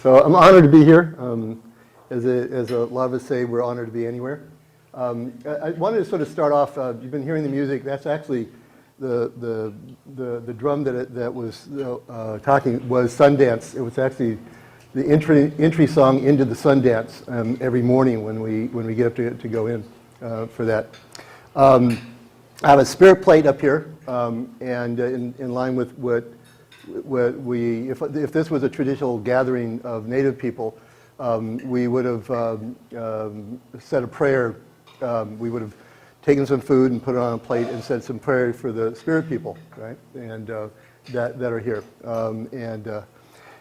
So I'm honored to be here. As a lot of us say, we're honored to be anywhere. I wanted to sort of start off. You've been hearing the music. That's actually the drum that was talking was Sundance. It was actually the entry song into the Sundance every morning when we get up to go in for that. I have a spirit plate up here, and in line with what we, if this was a traditional gathering of Native people, we would have said a prayer. We would have taken some food and put it on a plate and said some prayer for the spirit people, right? And that are here. And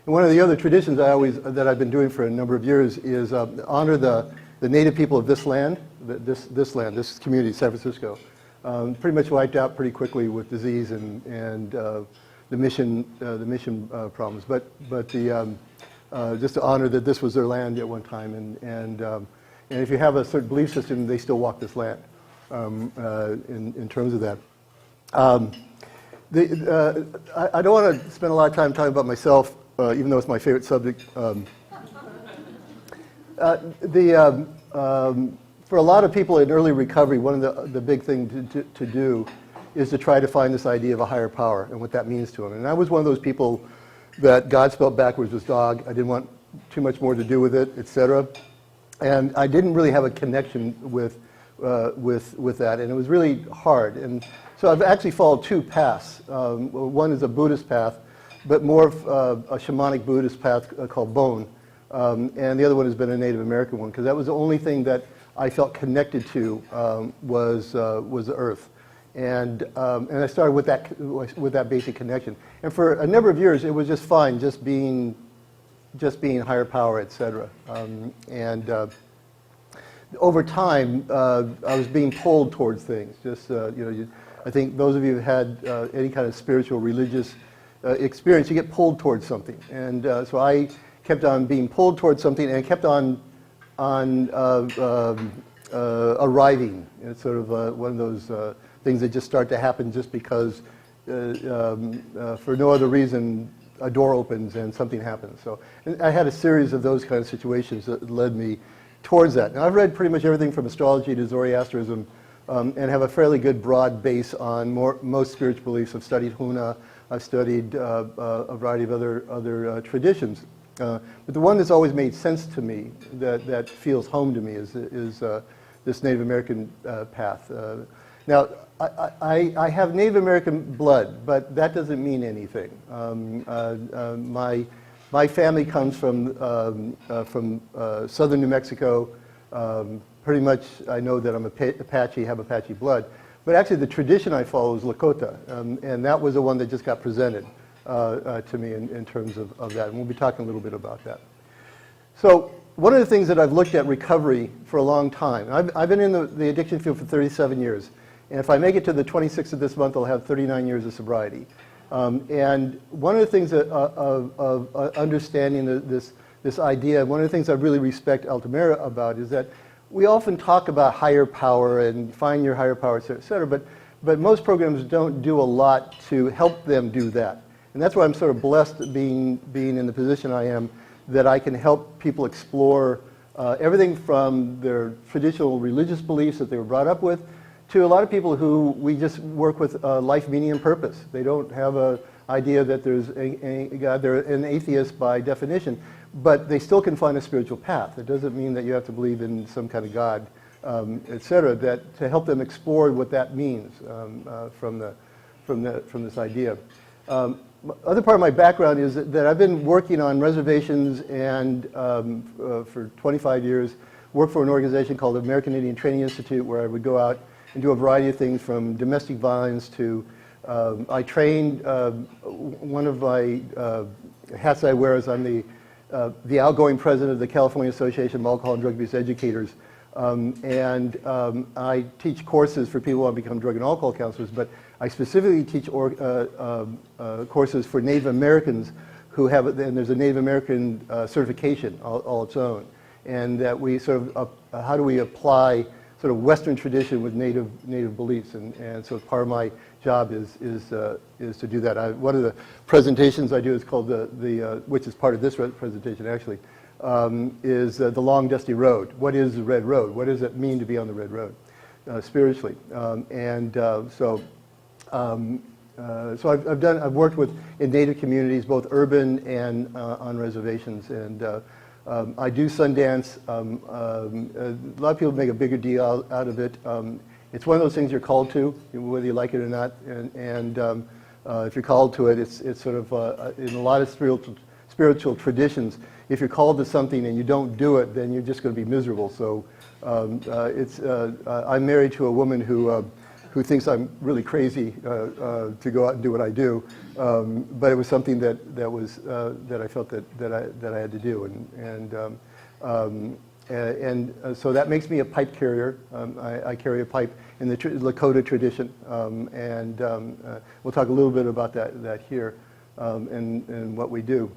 one of the other traditions that I've been doing for a number of years is honor the Native people of this land, this community, San Francisco. Pretty much wiped out pretty quickly with disease and the mission problems. But just to honor that this was their land at one time, and if you have a certain belief system, they still walk this land. In terms of that, I don't want to spend a lot of time talking about myself, even though it's my favorite subject. For a lot of people in early recovery, one of the big things to do is to try to find this idea of a higher power and what that means to them. And I was one of those people that God spelled backwards was dog. I didn't want too much more to do with it, etc. And I didn't really have a connection with that, and it was really hard. And so I've actually followed two paths. One is a Buddhist path, but more of a shamanic Buddhist path called Bone. And the other one has been a Native American one, because that was the only thing that I felt connected to was the earth. And I started with that basic connection. And for a number of years, it was just fine, just being higher power, etc. Over time, I was being pulled towards things. I think those of you who had any kind of spiritual, religious experience, you get pulled towards something. And so I kept on being pulled towards something, and kept on arriving. It's sort of one of those things that just start to happen just because, for no other reason, a door opens and something happens. So and I had a series of those kind of situations that led me towards that. Now, I've read pretty much everything from astrology to Zoroastrianism, and have a fairly good broad base on most spiritual beliefs. I've studied Huna, I've studied a variety of other traditions. But the one that's always made sense to me, that feels home to me, is this Native American path. Now, I have Native American blood, but that doesn't mean anything. My family comes from southern New Mexico. Pretty much, I know that I'm Apache, have Apache blood. But actually, the tradition I follow is Lakota, and that was the one that just got presented to me in terms of that. And we'll be talking a little bit about that. So one of the things that I've looked at recovery for a long time, I've been in the addiction field for 37 years. And if I make it to the 26th of this month, I'll have 39 years of sobriety. And one of the things of understanding this idea, one of the things I really respect Mira about is that we often talk about higher power and find your higher power, et cetera, but most programs don't do a lot to help them do that. And that's why I'm sort of blessed being in the position I am, that I can help people explore everything from their traditional religious beliefs that they were brought up with, to a lot of people who we just work with life, meaning, and purpose. They don't have an idea that there's a God. They're an atheist by definition, but they still can find a spiritual path. It doesn't mean that you have to believe in some kind of God, etc. That to help them explore what that means from this idea. Other part of my background is that I've been working on reservations and for 25 years, worked for an organization called the American Indian Training Institute, where I would go out and do a variety of things from domestic violence to, I trained, one of my hats I wear is I'm the outgoing president of the California Association of Alcohol and Drug Abuse Educators. I teach courses for people who want to become drug and alcohol counselors, but I specifically teach courses for Native Americans who have, and there's a Native American certification all its own. And that we sort of, how do we apply sort of Western tradition with native beliefs, and so part of my job is to do that. One of the presentations I do is called which is part of this presentation actually, is the long dusty road. What is the red road? What does it mean to be on the red road spiritually? So I've worked in native communities, both urban and on reservations, and I do Sundance. A lot of people make a bigger deal out of it. It's one of those things you're called to, whether you like it or not, and if you're called to it, it's sort of in a lot of spiritual traditions, if you're called to something and you don't do it, then you're just going to be miserable. So I'm married to a woman who thinks I'm really crazy to go out and do what I do, but it was something that I felt that I had to do, and so that makes me a pipe carrier. I carry a pipe in the Lakota tradition, and we'll talk a little bit about that here and what we do.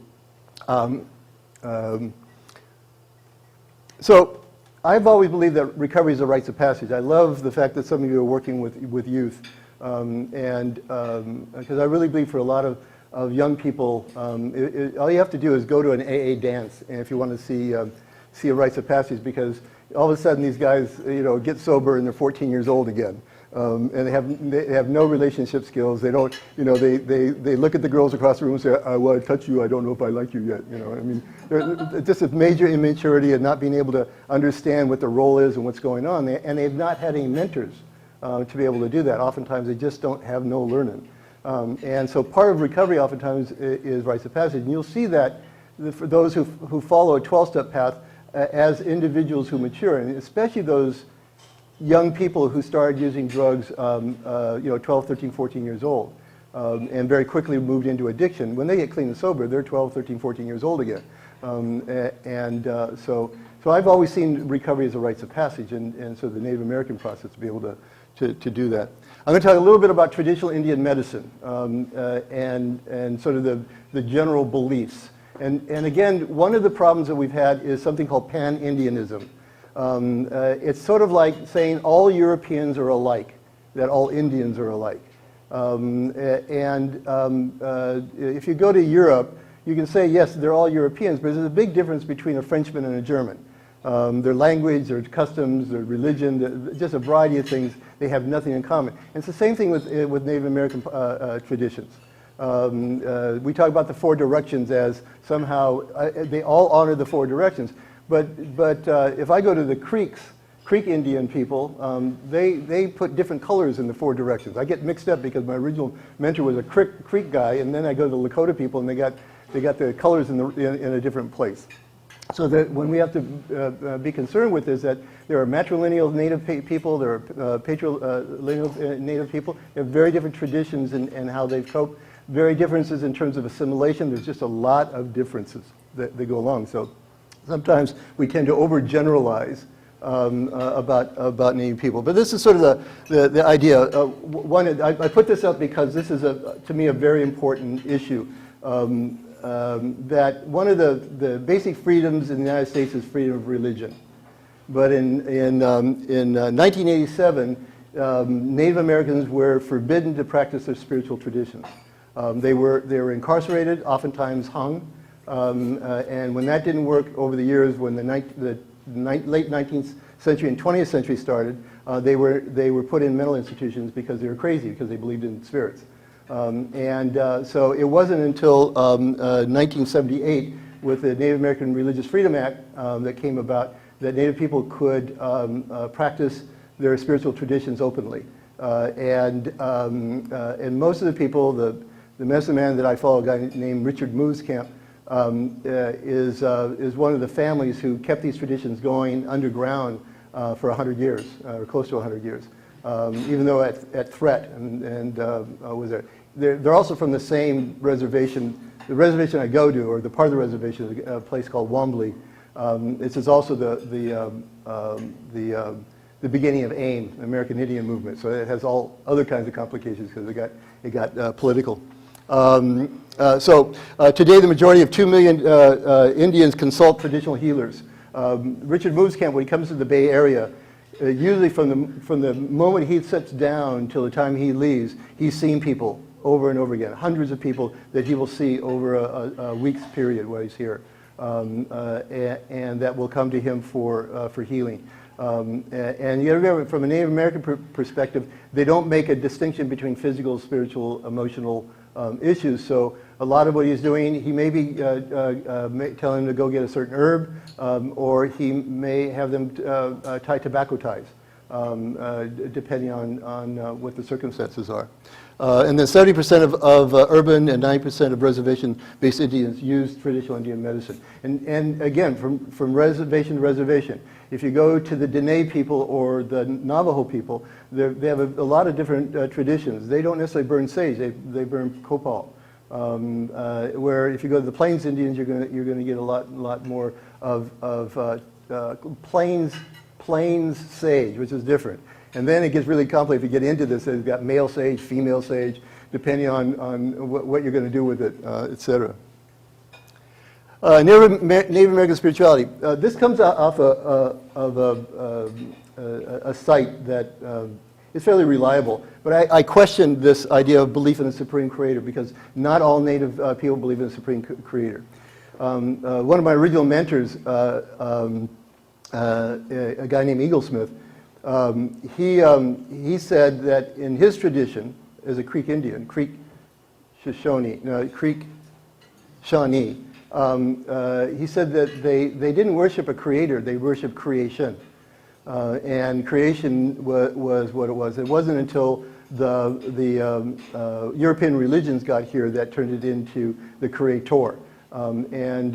So I've always believed that recovery is a rites of passage. I love the fact that some of you are working with youth, and because I really believe for a lot of young people, all you have to do is go to an AA dance, and if you want to see a rites of passage, because all of a sudden these guys, get sober and they're 14 years old again, and they have no relationship skills. They don't, they look at the girls across the room and say, "I want to touch you. I don't know if I like you yet." I mean, there's just a major immaturity and not being able to understand what the role is and what's going on, and they've not had any mentors to be able to do that. Oftentimes they just don't have no learning, and so part of recovery oftentimes is rites of passage, and you'll see that for those who follow a 12-step path as individuals who mature, and especially those young people who started using drugs 12, 13, 14 years old, and very quickly moved into addiction. When they get clean and sober, they're 12, 13, 14 years old again. So I've always seen recovery as a rites of passage, and so the Native American process to be able to do that. I'm going to talk a little bit about traditional Indian medicine and sort of the general beliefs. And again, one of the problems that we've had is something called pan-Indianism. It's sort of like saying all Europeans are alike, that all Indians are alike. If you go to Europe, you can say, yes, they're all Europeans, but there's a big difference between a Frenchman and a German. Their language, their customs, their religion, just a variety of things, they have nothing in common. And it's the same thing with Native American traditions. We talk about the four directions as somehow, they all honor the four directions. But if I go to the Creek Indian people, they put different colors in the four directions. I get mixed up because my original mentor was a Creek guy, and then I go to the Lakota people, and they got the colors in a different place. So that when we have to be concerned with is that there are matrilineal Native people, there are patrilineal Native people. They have very different traditions and how they've coped. Very differences in terms of assimilation. There's just a lot of differences that go along. So sometimes we tend to overgeneralize about Native people. But this is sort of the idea. I put this up because this is, to me, a very important issue. That one of the basic freedoms in the United States is freedom of religion. But in 1987, Native Americans were forbidden to practice their spiritual traditions. They were incarcerated, oftentimes hung, and when that didn't work over the years, when the late 19th century and 20th century started, they were put in mental institutions because they were crazy, because they believed in spirits. So it wasn't until 1978, with the Native American Religious Freedom Act that came about, that Native people could practice their spiritual traditions openly. And most of the people, the medicine man that I follow, a guy named Richard Mooskamp, is one of the families who kept these traditions going underground for 100 years, or close to 100 years, even though at threat, and was there. They're also from the same reservation. The reservation I go to, or the part of the reservation, is a place called Wombly. This is also the beginning of AIM, the American Indian Movement. So it has all other kinds of complications because it got political. Today the majority of 2 million Indians consult traditional healers. Richard Mooskamp, when he comes to the Bay Area, usually from the moment he sits down till the time he leaves, he's seen people over and over again, hundreds of people that he will see over a week's period while he's here, and that will come to him for healing. And you gotta remember, from a Native American perspective, they don't make a distinction between physical, spiritual, emotional issues. So a lot of what he's doing, he may be telling them to go get a certain herb, or he may have them tie tobacco ties, depending on what the circumstances are. And then 70% of urban and 90% of reservation-based Indians use traditional Indian medicine. And again, from reservation to reservation, if you go to the Dene people or the Navajo people, they have a lot of different traditions. They don't necessarily burn sage; they burn copal. Where if you go to the Plains Indians, you're going to get a lot more of plains sage, which is different. And then it gets really complicated. If you get into this, they've got male sage, female sage, depending on what you're going to do with it, etc. Native American spirituality. This comes off of a site that is fairly reliable, but I question this idea of belief in a supreme creator, because not all Native people believe in a supreme creator. One of my original mentors, a guy named Eaglesmith, he said that in his tradition, as a Creek Indian, Creek Shawnee, he said that they didn't worship a creator, they worshiped creation. And creation was what it was. It wasn't until the European religions got here that turned it into the creator. And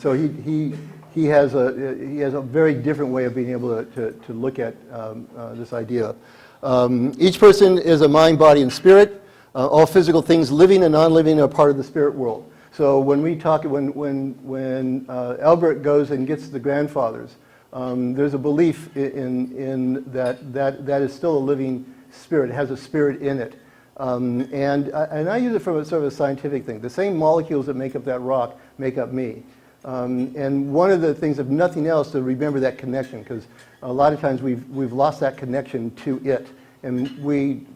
so he has a very different way of being able to look at this idea. Each person is a mind, body, and spirit. All physical things, living and non-living, are part of the spirit world. So when we talk, when Albert goes and gets the grandfathers, there's a belief in that is still a living spirit. It has a spirit in it. And I use it from a sort of a scientific thing. The same molecules that make up that rock make up me. And one of the things, if nothing else, to remember that connection, because a lot of times we've lost that connection to it, and we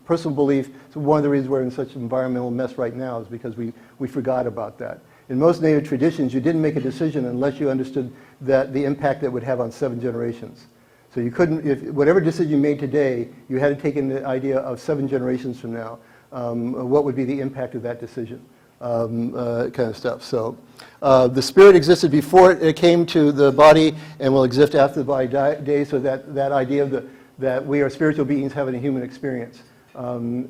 personal belief. So one of the reasons we're in such an environmental mess right now is because we forgot about that. In most Native traditions, you didn't make a decision unless you understood that the impact that would have on 7 generations. So you couldn't, whatever decision you made today, you had to take in the idea of 7 generations from now. What would be the impact of that decision? Kind of stuff. So the spirit existed before it came to the body and will exist after the body dies. So that idea of that we are spiritual beings having a human experience. And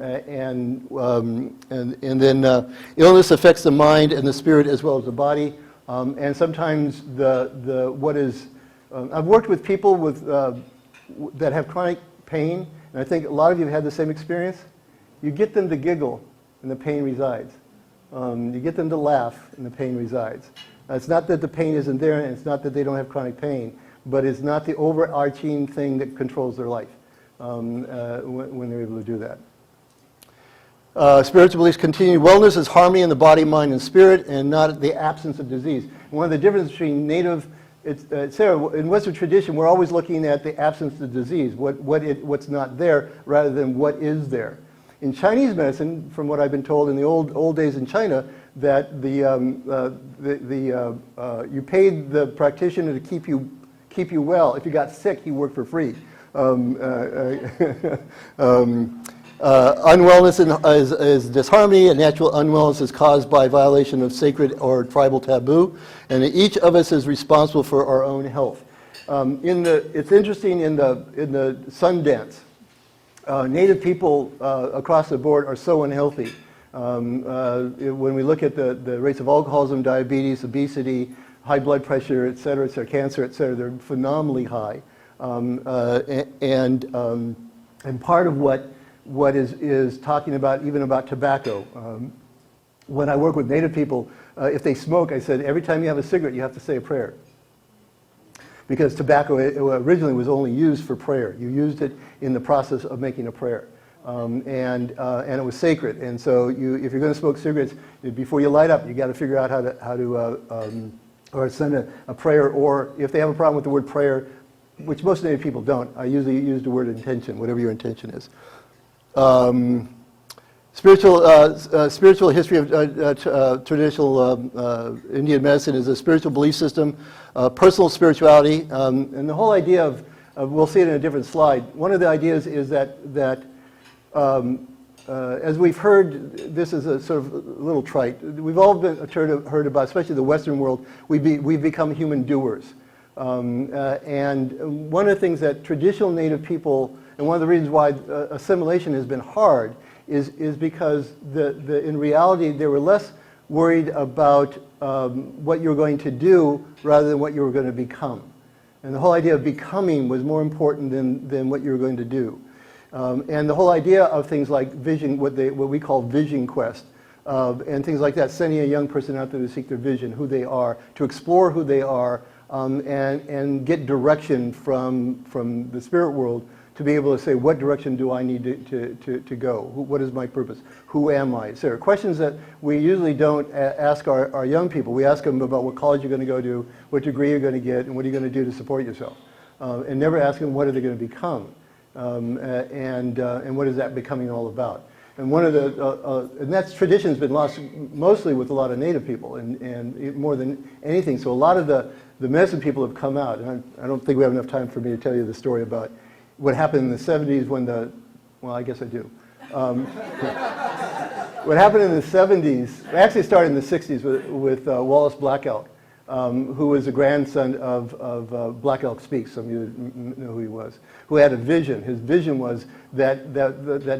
then illness affects the mind and the spirit as well as the body. And sometimes what is, I've worked with people that have chronic pain, and I think a lot of you have had the same experience. You get them to giggle and the pain resides. You get them to laugh and the pain resides. It's not that the pain isn't there, and it's not that they don't have chronic pain, but it's not the overarching thing that controls their life when they're able to do that. Spiritual beliefs continue. Wellness is harmony in the body, mind, and spirit, and not the absence of disease. One of the differences between Native, in Western tradition, we're always looking at the absence of disease, what's not there, rather than what is there. In Chinese medicine, from what I've been told in the old days in China, that you paid the practitioner to keep you well. If you got sick, he worked for free. Unwellness is disharmony, and natural unwellness is caused by violation of sacred or tribal taboo, and each of us is responsible for our own health. It's interesting in the sun dance. Native people across the board are so unhealthy. When we look at the rates of alcoholism, diabetes, obesity, high blood pressure, et cetera, cancer, et cetera, they're phenomenally high. And part of what is talking about, even about tobacco. When I work with Native people, if they smoke, I said, every time you have a cigarette, you have to say a prayer. Because tobacco originally was only used for prayer. You used it in the process of making a prayer. And it was sacred. And so if you're going to smoke cigarettes, before you light up, you got to figure out how to or send a prayer, or if they have a problem with the word prayer, which most Native people don't. I usually use the word intention, whatever your intention is. Spiritual history of traditional Indian medicine is a spiritual belief system, personal spirituality, and the whole idea of we'll see it in a different slide. One of the ideas is that as we've heard, this is a sort of a little trite. We've all heard about, especially the Western world, we've become human doers. And one of the things that traditional Native people, and one of the reasons why assimilation has been hard, is because in reality they were less worried about what you were going to do rather than what you were going to become. And the whole idea of becoming was more important than what you were going to do. And the whole idea of things like vision, what we call vision quest, and things like that, sending a young person out there to seek their vision, who they are, to explore who they are, and get direction from the spirit world to be able to say, what direction do I need to go? What is my purpose? Who am I? So questions that we usually don't ask our young people. We ask them about what college you're going to go to, what degree you're going to get, and what are you going to do to support yourself. And never ask them what are they going to become, and what is that becoming all about. And one of the, and that tradition's been lost mostly with a lot of Native people, and more than anything. So a lot of the medicine people have come out, and I don't think we have enough time for me to tell you the story about what happened in the 70s when well, I guess I do. What happened in the 70s, it actually started in the 60s with Wallace Black Elk, who was the grandson of Black Elk Speaks. Some of you know who he was, who had a vision. His vision was that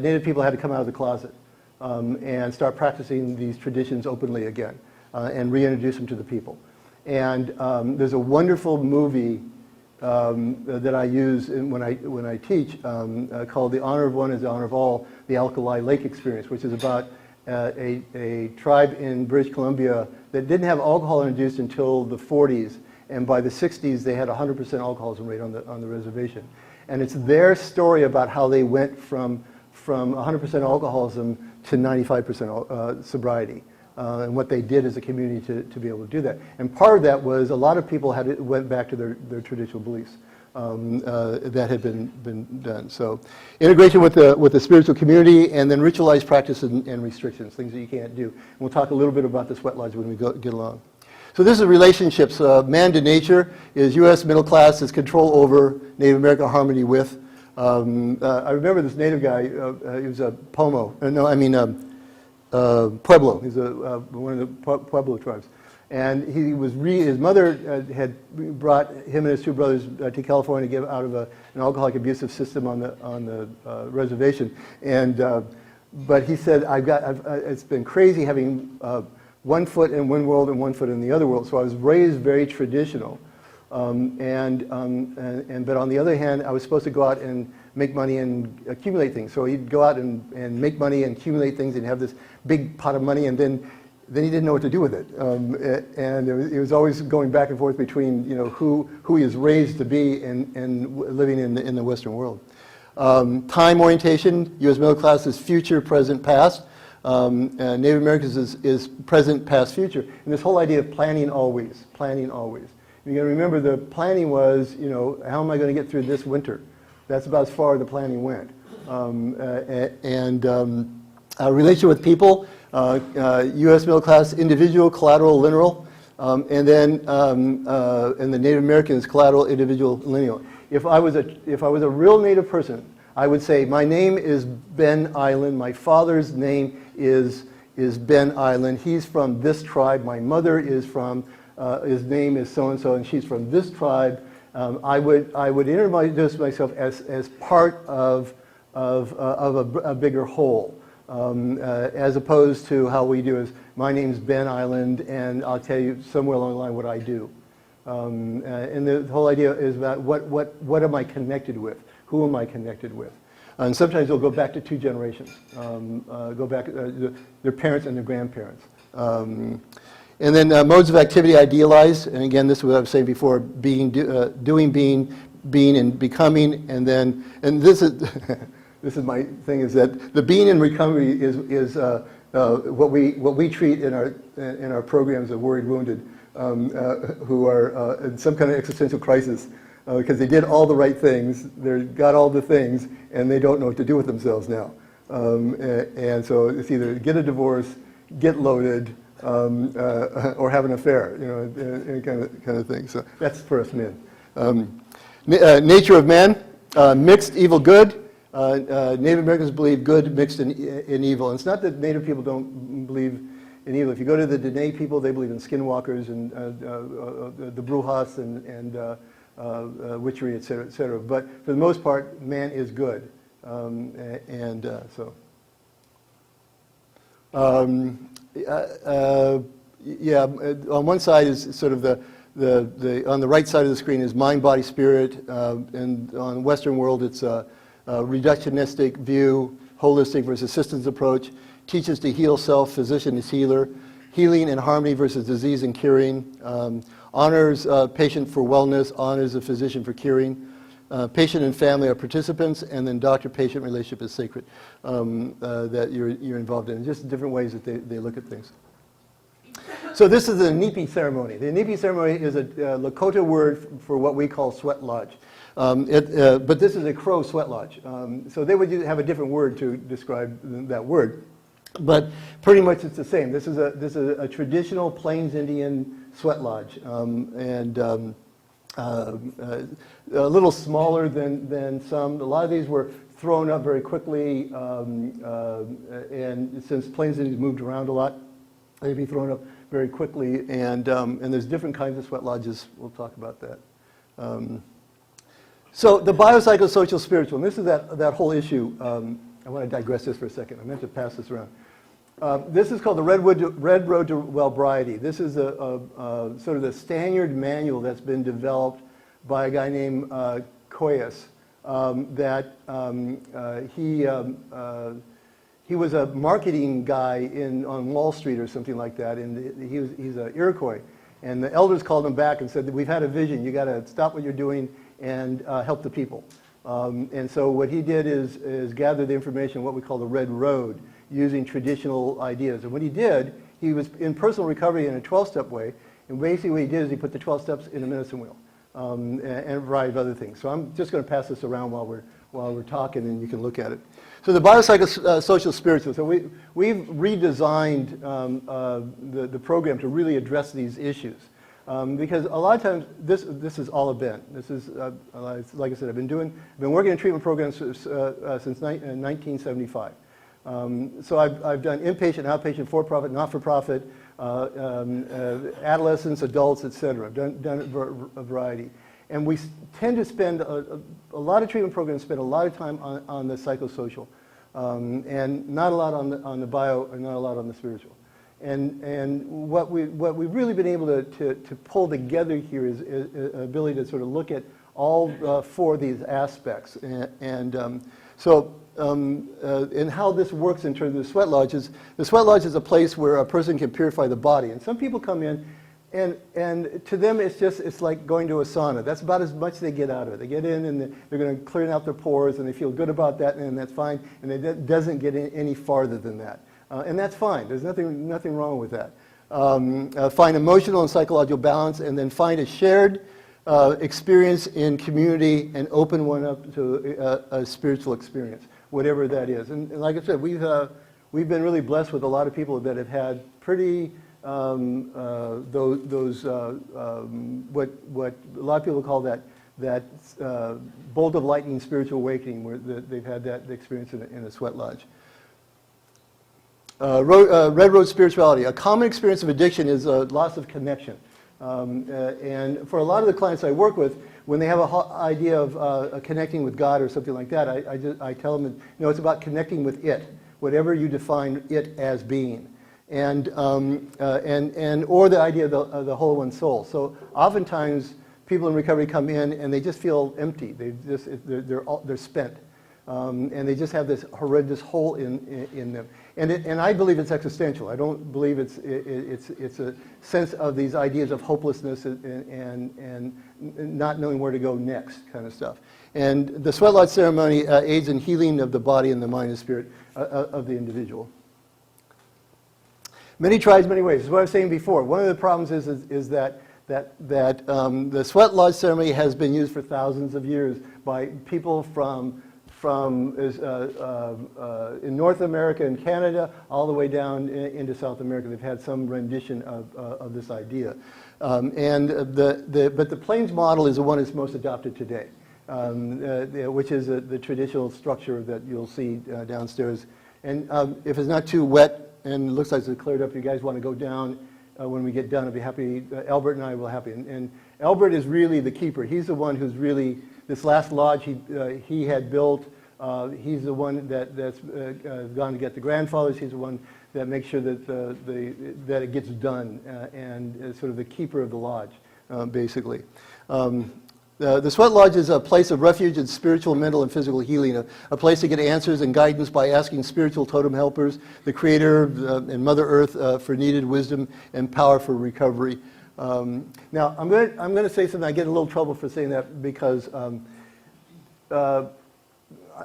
Native people had to come out of the closet and start practicing these traditions openly again and reintroduce them to the people. And there's a wonderful movie that I use when I teach called The Honor of One is the Honor of All, the Alkali Lake Experience, which is about a tribe in British Columbia that didn't have alcohol introduced until the 40s, and by the 60s they had 100% alcoholism rate on the reservation. And it's their story about how they went from 100% alcoholism to 95% sobriety. And what they did as a community to be able to do that. And part of that was a lot of people went back to their traditional beliefs that had been done. So integration with the spiritual community, and then ritualized practices and restrictions, things that you can't do. And we'll talk a little bit about the sweat lodge when we get along. So this is relationships. Man to nature is U.S. middle class is control over, Native American harmony with. I remember this Native guy, he was a Pomo, Pueblo. He's one of the Pueblo tribes, and his mother had brought him and his two brothers to California to get out of an alcoholic abusive system on the reservation. And but he said, it's been crazy having 1 foot in one world and 1 foot in the other world. So I was raised very traditional, but on the other hand, I was supposed to go out and make money and accumulate things. So he'd go out and make money and accumulate things and have this big pot of money, and then he didn't know what to do with it. And it was always going back and forth between who he was raised to be and living in the Western world. Time orientation, U.S. middle class is future, present, past. Native Americans is present, past, future. And this whole idea of planning always. You got to remember the planning was, how am I going to get through this winter? That's about as far as the planning went. Relation with people, U.S. middle class, individual, collateral, lineal, and the Native Americans, collateral, individual, lineal. If I was a real Native person, I would say my name is Ben Eiland. My father's name is Ben Eiland. He's from this tribe. My mother is from. His name is so and so, and she's from this tribe. I would introduce myself as part of a bigger whole, as opposed to how we do is, my name's Ben Eiland, and I'll tell you somewhere along the line what I do. And the whole idea is about what am I connected with? Who am I connected with? And sometimes they'll go back to 2 generations, go back their parents and their grandparents. And then modes of activity idealized, and again, this is what I was saying before: being, doing, being, and becoming. And this is this is my thing: is that the being and recovery is what we treat in our programs of worried wounded who are in some kind of existential crisis. because they did all the right things, they got all the things, and they don't know what to do with themselves now. And so it's either get a divorce, get loaded, or have an affair, any kind of thing. So that's for us men. Nature of man, mixed evil good. Native Americans believe good mixed in evil. And it's not that Native people don't believe in evil. If you go to the Dene people, they believe in skinwalkers and the Brujas and witchery, et cetera, et cetera. But for the most part, man is good. Yeah, on one side is sort of on the right side of the screen is mind, body, spirit, and on the Western world it's a reductionistic view, holistic versus systems approach, teaches to heal self, physician is healer, healing and harmony versus disease and curing, honors patient for wellness, honors a physician for curing, patient and family are participants, and then doctor-patient relationship is sacred, that you're involved in. Just different ways that they look at things. So this is the Nipi ceremony. The Nipi ceremony is a Lakota word for what we call sweat lodge. But this is a Crow sweat lodge. So they would have a different word to describe that word. But pretty much it's the same. This is a traditional Plains Indian sweat lodge. A little smaller than some. A lot of these were thrown up very quickly. And since Plains Indians moved around a lot, they'd be thrown up very quickly, and there's different kinds of sweat lodges. We'll talk about that. So the biopsychosocial spiritual, and this is that whole issue. I want to digress this for a second. I meant to pass this around. This is called the Red Road to Wellbriety. This is sort of the standard manual that's been developed by a guy named Coyas. He was a marketing guy on Wall Street or something like that, and he's an Iroquois. And the elders called him back and said, we've had a vision. You got to stop what you're doing and help the people. And so what he did is gather the information, what we call the Red Road, using traditional ideas. And what he did, he was in personal recovery in a 12-step way. And basically what he did is he put the 12 steps in a medicine wheel and a variety of other things. So I'm just going to pass this around while we're talking, and you can look at it. So the biopsychosocial spiritual. So we've redesigned the program to really address these issues, because a lot of times this is all I've been. This is like I said, I've been working in treatment programs since 1975. So I've done inpatient, outpatient, for-profit, not-for-profit, adolescents, adults, etc. I've done a variety. And we tend to spend a lot of treatment programs spend a lot of time on the psychosocial, and not a lot on the bio, and not a lot on the spiritual. And what we've really been able to pull together here is an ability to sort of look at all four of these aspects. And how this works in terms of the sweat lodges. The sweat lodge is a place where a person can purify the body. And some people come in, and to them it's like going to a sauna. That's about as much they get out of it. They get in and they're going to clear out their pores, and they feel good about that, and that's fine. And it doesn't get any farther than that. And that's fine. There's nothing wrong with that. Find emotional and psychological balance, and then find a shared experience in community and open one up to a spiritual experience, whatever that is. And like I said, we've been really blessed with a lot of people that have had pretty what a lot of people call that bolt of lightning spiritual awakening, where they've had that experience in a sweat lodge. Red Road spirituality. A common experience of addiction is a loss of connection. And for a lot of the clients I work with, when they have an idea of connecting with God or something like that, I tell them, it's about connecting with it, whatever you define it as being, and or the idea of the whole one soul. So oftentimes people in recovery come in and they just feel empty. They're spent. And they just have this horrendous hole in them, and I believe it's existential. I don't believe it's a sense of these ideas of hopelessness and not knowing where to go next, kind of stuff. And the sweat lodge ceremony aids in healing of the body and the mind and spirit of the individual. Many tribes, many ways. This is what I was saying before. One of the problems is that that the sweat lodge ceremony has been used for thousands of years by people from in North America and Canada all the way down into South America. They've had some rendition of this idea. But the plains model is the one that's most adopted today, which is the traditional structure that you'll see downstairs. And if it's not too wet and it looks like it's cleared up, if you guys want to go down when we get done, I'd be happy. Albert and I will be happy. And Albert is really the keeper. He's the one who's really, this last lodge he had built. He's the one that's gone to get the grandfathers. He's the one that makes sure that that it gets done, and is sort of the keeper of the lodge, basically. The sweat lodge is a place of refuge and spiritual, mental, and physical healing, a place to get answers and guidance by asking spiritual totem helpers, the Creator and Mother Earth for needed wisdom and power for recovery. Now, I'm going to say something. I get in a little trouble for saying that because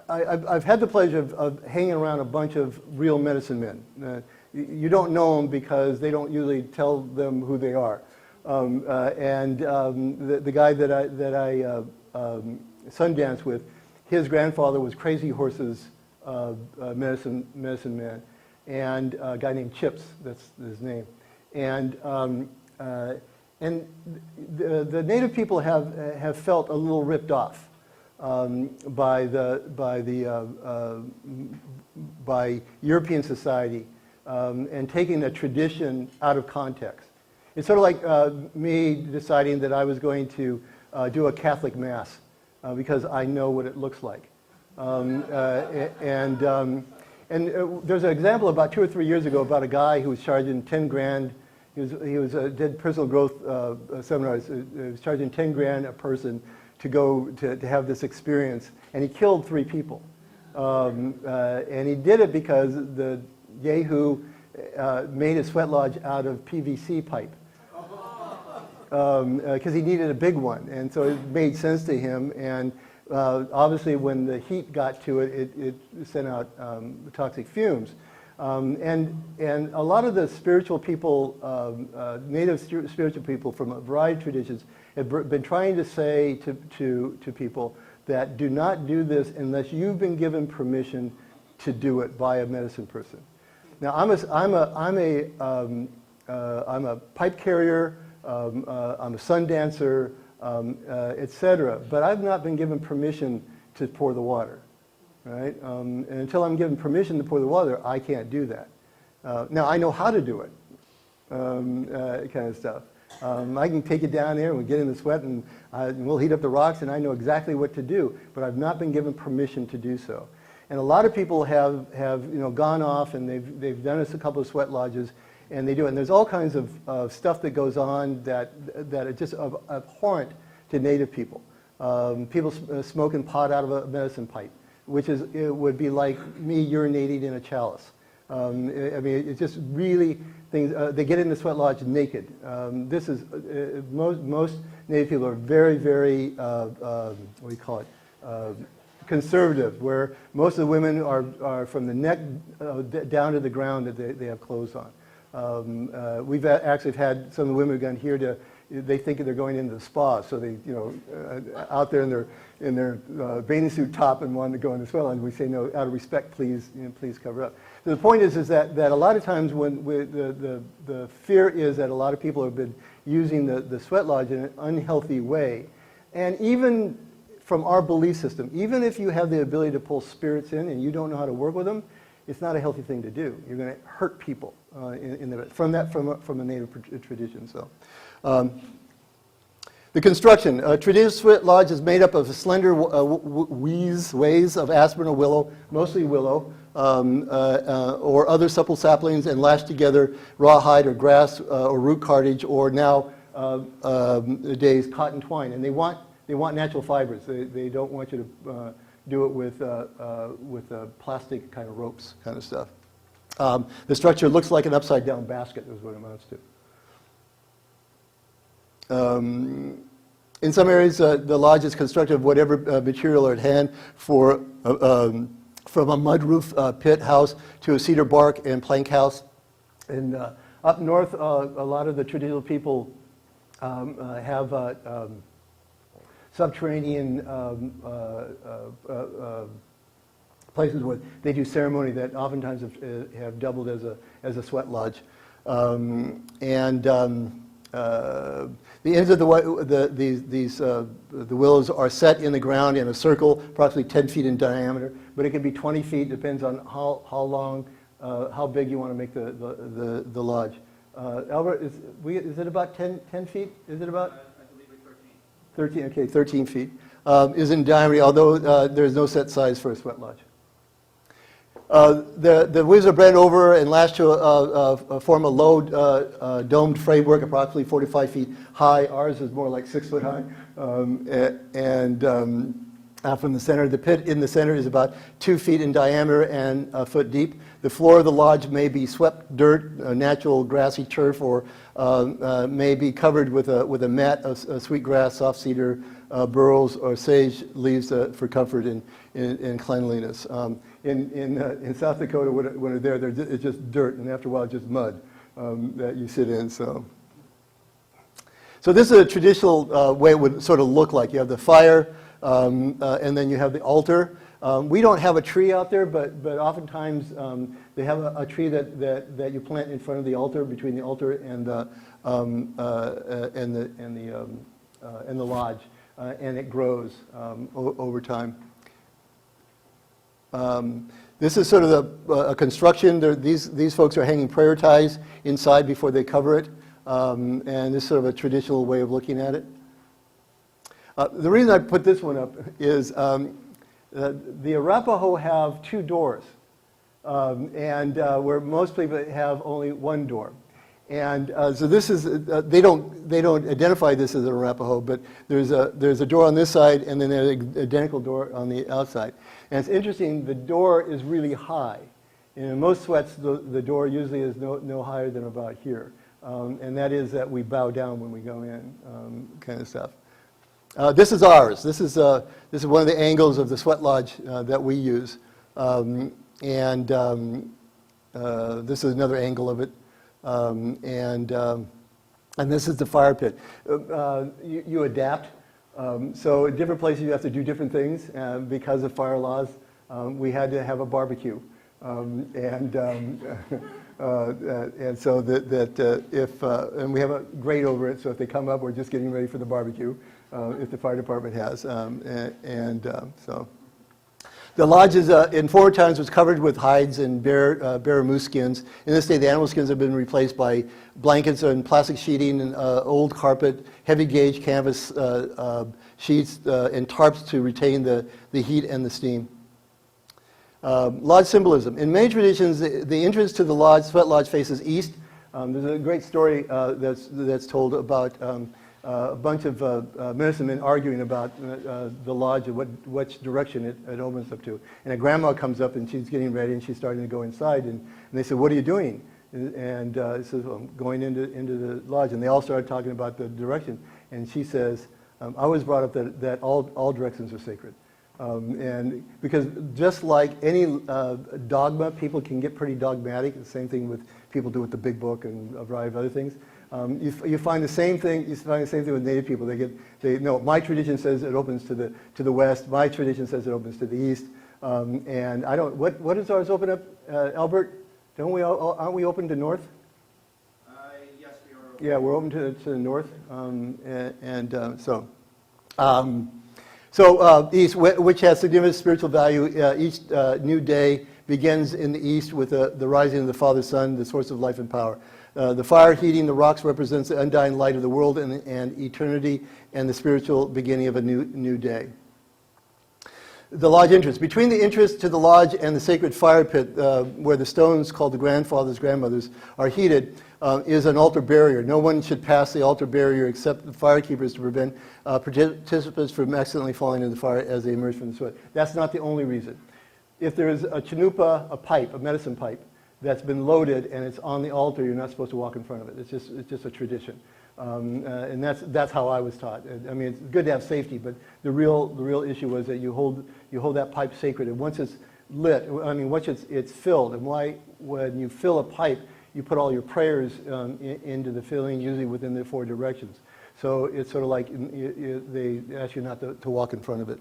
I've had the pleasure of hanging around a bunch of real medicine men. You don't know them because they don't usually tell them who they are. The guy that I sundanced with, his grandfather was Crazy Horse's medicine man, and a guy named Chips, that's his name. And the native people have felt a little ripped off by European society and taking a tradition out of context. It's sort of like me deciding that I was going to do a Catholic Mass because I know what it looks like. And there's an example about 2 or 3 years ago about a guy who was charging 10 grand. He did personal growth seminars. He was charging 10 grand a person to go to have this experience, and he killed 3 people. And he did it because the Yehu made his sweat lodge out of PVC pipe because he needed a big one, and so it made sense to him. And obviously, when the heat got to it, it sent out toxic fumes. And a lot of the spiritual people, native spiritual people from a variety of traditions, have been trying to say to people that do not do this unless you've been given permission to do it by a medicine person. Now, I'm a pipe carrier, I'm a sun dancer, etc. But I've not been given permission to pour the water. Right? And until I'm given permission to pour the water, I can't do that. Now, I know how to do it, kind of stuff. I can take it down there and we get in the sweat and we'll heat up the rocks and I know exactly what to do, but I've not been given permission to do so. And a lot of people have gone off and they've done us a couple of sweat lodges and they do it. And there's all kinds of stuff that goes on that are just abhorrent to native people. People smoking pot out of a medicine pipe, which it would be like me urinating in a chalice. I mean, it's just really things. They get in the sweat lodge naked. This is most native people are very, very what do you call it? Conservative, where most of the women are from the neck down to the ground that they have clothes on. We've actually had some of the women who've gone here they think they're going into the spa, so they, out there in their bathing suit top and wanting to go in the sweat lodge, and we say, no, out of respect, please, please cover up. So the point is that a lot of times when the fear is that a lot of people have been using the sweat lodge in an unhealthy way, and even from our belief system, even if you have the ability to pull spirits in and you don't know how to work with them, it's not a healthy thing to do. You're going to hurt people from a native tradition. So. The construction. Traditional sweat lodge is made up of slender ways of aspen or willow, mostly willow, or other supple saplings, and lashed together rawhide or grass or root cartilage, or nowadays cotton twine. And they want natural fibers. They don't want you to do it with plastic kind of ropes kind of stuff. The structure looks like an upside down basket is what it amounts to. In some areas, the lodge is constructed of whatever material are at hand, from a mud roof pit house to a cedar bark and plank house. And up north, a lot of the traditional people have subterranean places where they do ceremony that oftentimes have doubled as a sweat lodge. The ends of the willows are set in the ground in a circle, approximately 10 feet in diameter, but it can be 20 feet, depends on how long, how big you want to make the lodge. Albert, is it about 10 feet? Is it about? I believe it's 13, okay, 13 feet is in diameter, although there's no set size for a sweat lodge. The withes are bent over and lashed to form a low domed framework, approximately 45 feet high. Ours is more like 6 foot high. From the center, the pit in the center is about 2 feet in diameter and a foot deep. The floor of the lodge may be swept dirt, natural grassy turf, or may be covered with a mat of sweetgrass, soft cedar, burls, or sage leaves for comfort and cleanliness. In South Dakota, when they're there, it's just dirt, and after a while, it's just mud that you sit in. So this is a traditional way it would sort of look like. You have the fire, and then you have the altar. We don't have a tree out there, but oftentimes they have a tree that you plant in front of the altar, between the altar and the lodge, and it grows over time. This is sort of a construction. These folks are hanging prayer ties inside before they cover it, and this is sort of a traditional way of looking at it. The reason I put this one up is the Arapaho have 2 doors, and where most people have only 1 door. And so this is they don't identify this as an Arapaho, but there's a door on this side, and then there's an identical door on the outside. And it's interesting, the door is really high. In most sweats, the door usually is no higher than about here, and that is that we bow down when we go in, kind of stuff. This is ours. This is one of the angles of the sweat lodge that we use, and this is another angle of it, and this is the fire pit. You adapt. So in different places you have to do different things because of fire laws. We had to have a barbecue, and so and we have a grate over it. So if they come up, we're just getting ready for the barbecue. If the fire department has, so the lodge is in former times was covered with hides and bear moose skins. In this day, the animal skins have been replaced by blankets and plastic sheeting and old carpet, heavy gauge canvas sheets, and tarps to retain the heat and the steam. Lodge symbolism. In many traditions, the entrance to the sweat lodge faces east. There's a great story that's told about a bunch of medicine men arguing about the lodge and which direction it opens up to. And a grandma comes up and she's getting ready and she's starting to go inside. And they said, "What are you doing?" And he says, "Well, I'm going into the lodge." And they all started talking about the direction. And she says, "I was brought up that all directions are sacred." And because just like any dogma, people can get pretty dogmatic. The same thing with people do with the Big Book and a variety of other things. You find the same thing. You find the same thing with Native people. They know my tradition says it opens to the west. My tradition says it opens to the east. And I don't. What does ours open up, Albert? Aren't we open to north? Yes, we are. Open. Yeah, we're open to the north. East, which has significant spiritual value. Each new day begins in the east with the rising of the Father Sun, the source of life and power. The fire heating the rocks represents the undying light of the world and eternity, and the spiritual beginning of a new day. The lodge entrance. Between the entrance to the lodge and the sacred fire pit, where the stones called the grandfathers, grandmothers, are heated, is an altar barrier. No one should pass the altar barrier except the firekeepers to prevent participants from accidentally falling into the fire as they emerge from the sweat. That's not the only reason. If there is a chanupa, a pipe, a medicine pipe, that's been loaded and it's on the altar, you're not supposed to walk in front of it. It's just a tradition, and that's how I was taught. I mean, it's good to have safety, but the real issue was that you hold that pipe sacred, and once it's lit, I mean, once it's filled, and when you fill a pipe, you put all your prayers into the filling, usually within the 4 directions. So it's sort of like they ask you not to walk in front of it.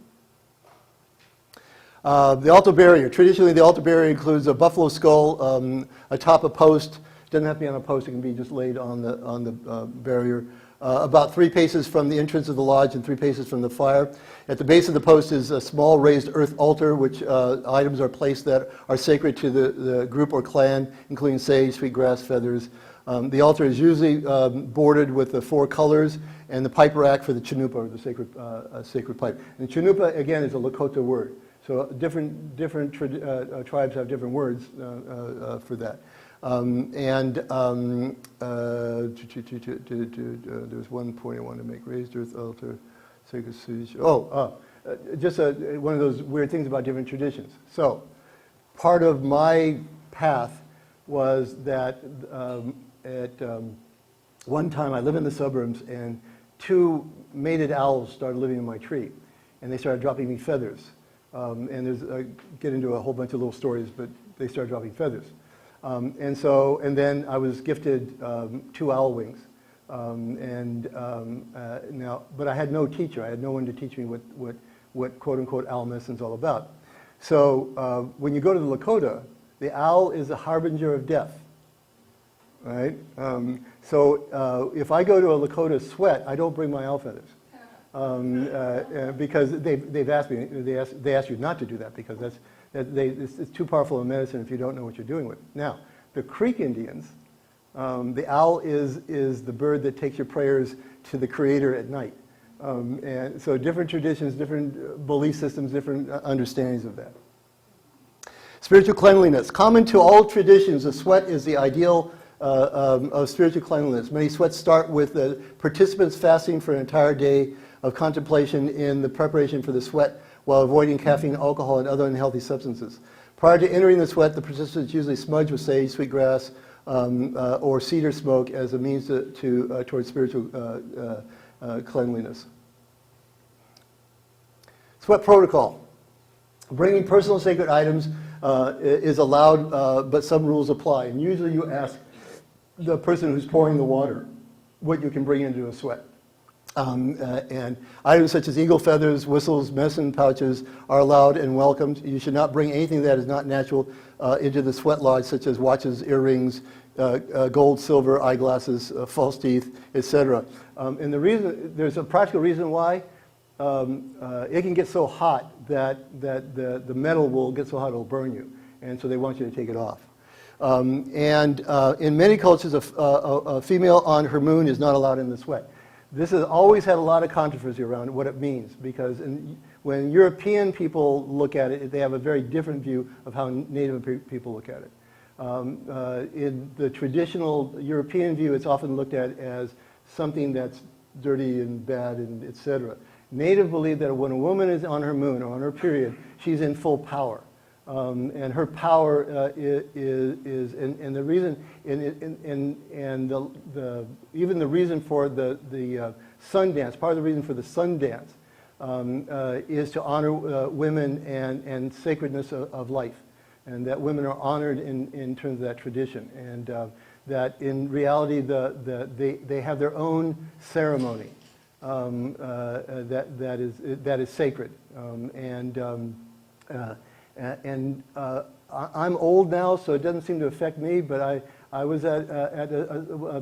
The altar barrier. Traditionally, the altar barrier includes a buffalo skull atop a post. It doesn't have to be on a post. It can be just laid on the barrier. About 3 paces from the entrance of the lodge and 3 paces from the fire. At the base of the post is a small raised earth altar, which items are placed that are sacred to the group or clan, including sage, sweet grass, feathers. The altar is usually bordered with the 4 colors and the pipe rack for the chanupa, or the sacred pipe. And chanupa, again, is a Lakota word. So different tribes have different words for that. There's one point I wanted to make. Raised earth altar, sacred siege. Just one of those weird things about different traditions. So part of my path was that at one time I live in the suburbs, and 2 mated owls started living in my tree, and they started dropping me feathers. And I get into a whole bunch of little stories, but they started dropping feathers. And then I was gifted 2 owl wings. But I had no teacher. I had no one to teach me what quote unquote owl medicine is all about. So when you go to the Lakota, the owl is a harbinger of death. Right? So if I go to a Lakota sweat, I don't bring my owl feathers. Because they've asked me, they ask you not to do that, because it's too powerful a medicine if you don't know what you're doing with it. Now, the Creek Indians, the owl is the bird that takes your prayers to the Creator at night. And so different traditions, different belief systems, different understandings of that. Spiritual cleanliness. Common to all traditions, a sweat is the ideal of spiritual cleanliness. Many sweats start with the participants fasting for an entire day of contemplation in the preparation for the sweat, while avoiding caffeine, alcohol, and other unhealthy substances. Prior to entering the sweat, the participants usually smudge with sage, sweetgrass, or cedar smoke as a means towards spiritual cleanliness. Sweat protocol. Bringing personal sacred items is allowed, but some rules apply. And usually you ask the person who's pouring the water what you can bring into a sweat. And items such as eagle feathers, whistles, medicine pouches are allowed and welcomed. You should not bring anything that is not natural into the sweat lodge, such as watches, earrings, gold, silver, eyeglasses, false teeth, etc. And there's a practical reason why. It can get so hot that the metal will get so hot it'll burn you, and so they want you to take it off. In many cultures, a female on her moon is not allowed in the sweat. This has always had a lot of controversy around what it means, because when European people look at it, they have a very different view of how Native people look at it. In the traditional European view, it's often looked at as something that's dirty and bad, and etc. Native believe that when a woman is on her moon or on her period, she's in full power. And her power is and the reason, even the reason for the sun dance, part of the reason for the sun dance is to honor women and sacredness of life, and that women are honored in terms of that tradition, and that in reality they have their own ceremony that is sacred, And I'm old now, so it doesn't seem to affect me, but I was at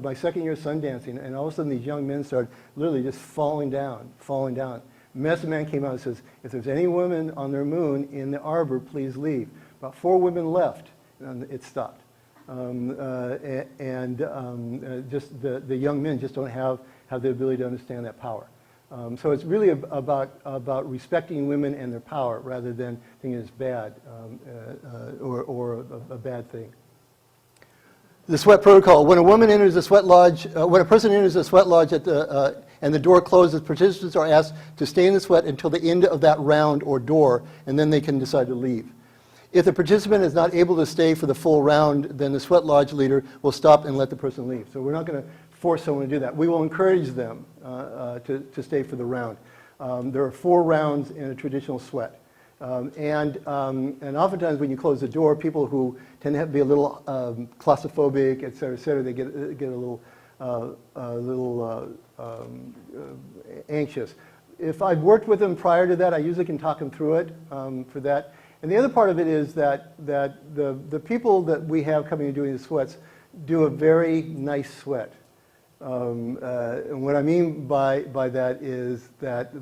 my second year sun dancing, and all of a sudden these young men started literally just falling down. Medicine man came out and says, if there's any women on their moon in the arbor, please leave. About 4 women left, and it stopped. Just the young men just don't have the ability to understand that power. So it's really about respecting women and their power, rather than thinking it's bad or a bad thing. The sweat protocol. When a woman enters a sweat lodge, when a person enters a sweat lodge and the door closes, participants are asked to stay in the sweat until the end of that round or door, and then they can decide to leave. If the participant is not able to stay for the full round, then the sweat lodge leader will stop and let the person leave. So we're not going to force someone to do that. We will encourage them to stay for the round. There are 4 rounds in a traditional sweat. And oftentimes when you close the door, people who tend to be a little claustrophobic, et cetera, they get a little a little anxious. If I've worked with them prior to that, I usually can talk them through it for that. And the other part of it is that the people that we have coming and doing the sweats do a very nice sweat. And what I mean by that is that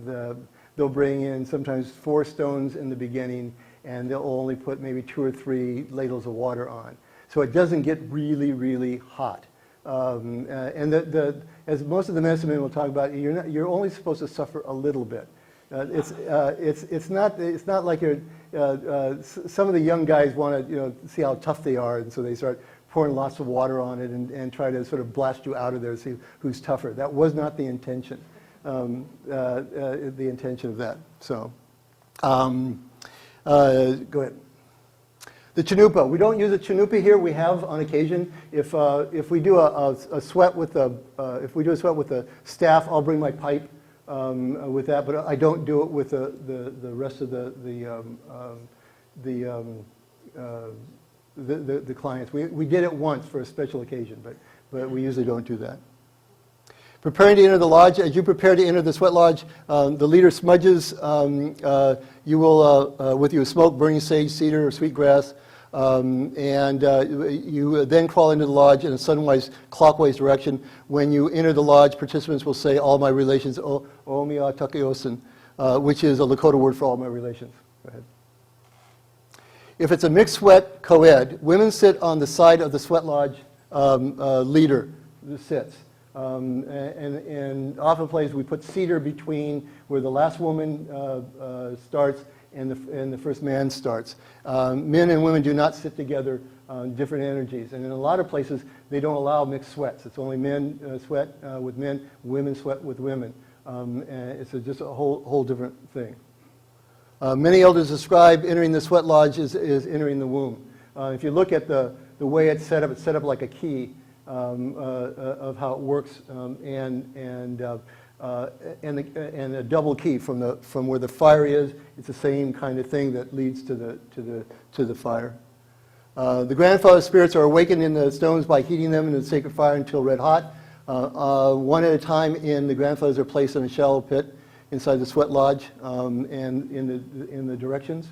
they'll bring in sometimes 4 stones in the beginning, and they'll only put maybe 2 or 3 ladles of water on. So it doesn't get really, really hot. And as most of the medicine men will talk about, you're only supposed to suffer a little bit. It's not like you're. Some of the young guys want to see how tough they are, and so they start pouring lots of water on it and try to sort of blast you out of there, see who's tougher. That was not the intention. The intention of that. So, go ahead. The chanupa. We don't use a chanupa here. We have on occasion. If we do a sweat with a staff, I'll bring my pipe with that, but I don't do it with the rest of the clients. We did it once for a special occasion, but we usually don't do that. Preparing to enter the lodge. As you prepare to enter the sweat lodge, the leader smudges you will with you smoke, burning sage, cedar, or sweetgrass, and you then crawl into the lodge in a sunwise clockwise direction. When you enter the lodge, participants will say, "All my relations, Omiya Takeosen," which is a Lakota word for all my relations. Go ahead. If it's a mixed sweat co-ed, women sit on the side of the sweat lodge leader who sits. And often places we put cedar between where the last woman starts and the first man starts. Men and women do not sit together on different energies. And in a lot of places, they don't allow mixed sweats. It's only men sweat with men, women sweat with women. And it's just a whole different thing. Many elders describe entering the sweat lodge as entering the womb. If you look at the way it's set up like a key of how it works, and a double key from where the fire is. It's the same kind of thing that leads to the fire. The grandfather spirits are awakened in the stones by heating them in the sacred fire until red hot. One at a time, the grandfathers are placed in a shallow pit inside the sweat lodge, and in the directions.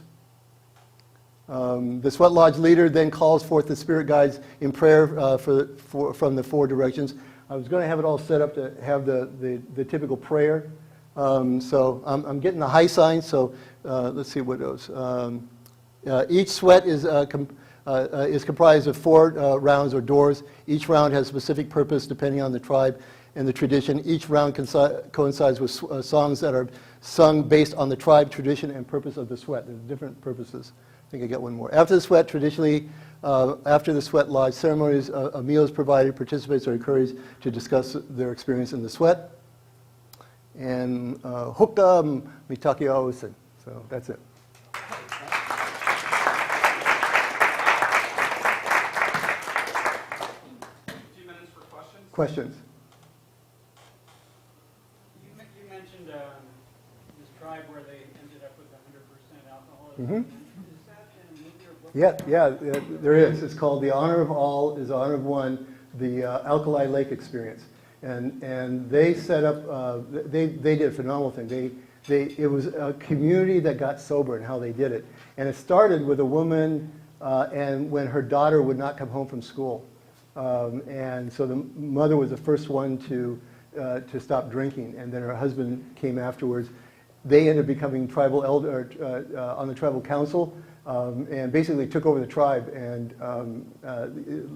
The sweat lodge leader then calls forth the spirit guides in prayer from the 4 directions. I was going to have it all set up to have the typical prayer. So I'm getting the high sign, so let's see what goes. Each sweat is comprised of 4 rounds or doors. Each round has a specific purpose depending on the tribe and the tradition. Each round coincides with songs that are sung based on the tribe, tradition, and purpose of the sweat. There's different purposes. I think I got one more. After the sweat, traditionally, after the sweat lodge ceremonies, a meal is provided. Participants are encouraged to discuss their experience in the sweat. And hukam mitaki aosen. So that's it. A few minutes for questions. Questions? You mentioned this tribe where they ended up with 100% alcoholism. Mm-hmm. Is that in a movie or book? Yeah, there is. It's called The Honor of All is the Honor of One, the Alkali Lake experience. And they set up, they did a phenomenal thing. It was a community that got sober in how they did it. And it started with a woman and when her daughter would not come home from school. And so the mother was the first one to stop drinking, and then her husband came afterwards. They ended up becoming tribal elder on the tribal council, and basically took over the tribe. And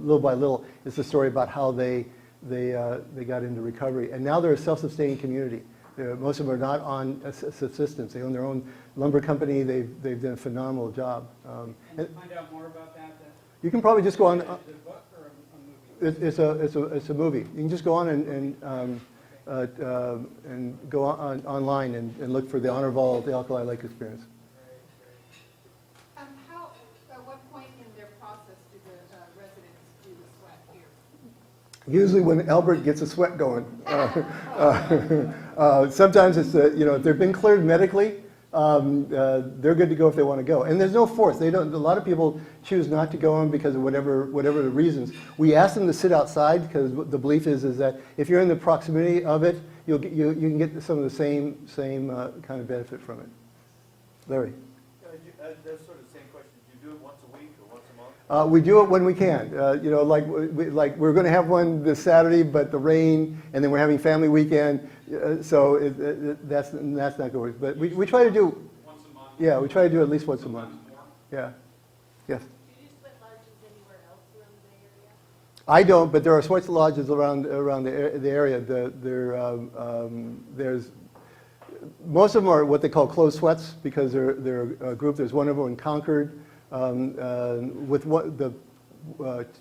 little by little, it's a story about how they got into recovery. And now they're a self-sustaining community. Most of them are not on subsistence. They own their own lumber company. They've done a phenomenal job. And to find out more about that, you can probably just go on. is it a book or a movie? It's a movie. You can just go on and go on online and look for The Honor of All, the Alkali Lake experience. At what point in their process do the residents do the sweat here? Usually when Albert gets a sweat going. Sometimes it's, if they've been cleared medically, they're good to go if they want to go. And there's no force. They don't. A lot of people choose not to go in because of whatever the reasons. We ask them to sit outside because the belief is that if you're in the proximity of it, you can get some of the same kind of benefit from it. Larry. That's sort of the same question. Do you do it once a week or once a month? We do it when we can. You know, like we're going to have one this Saturday, but the rain, and then we're having family weekend, so that's not going to work. But we try to do. Once a month? Yeah, we try to do at least once a month. Sometimes more? Yeah. Yes. Do you split lodges anywhere else around the Bay Area? I don't, but there are sorts of lodges around the area. There's most of them are what they call closed sweats because they're a group. There's one of them in Concord with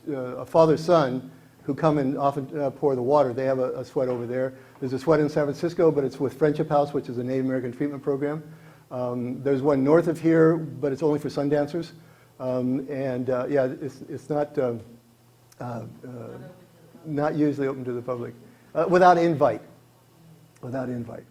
a father-son who come and often pour the water. They have a sweat over there. There's a sweat in San Francisco, but it's with Friendship House, which is a Native American treatment program. There's one north of here, but it's only for sun dancers. Yeah, it's not usually open to the public without invite. Without invite.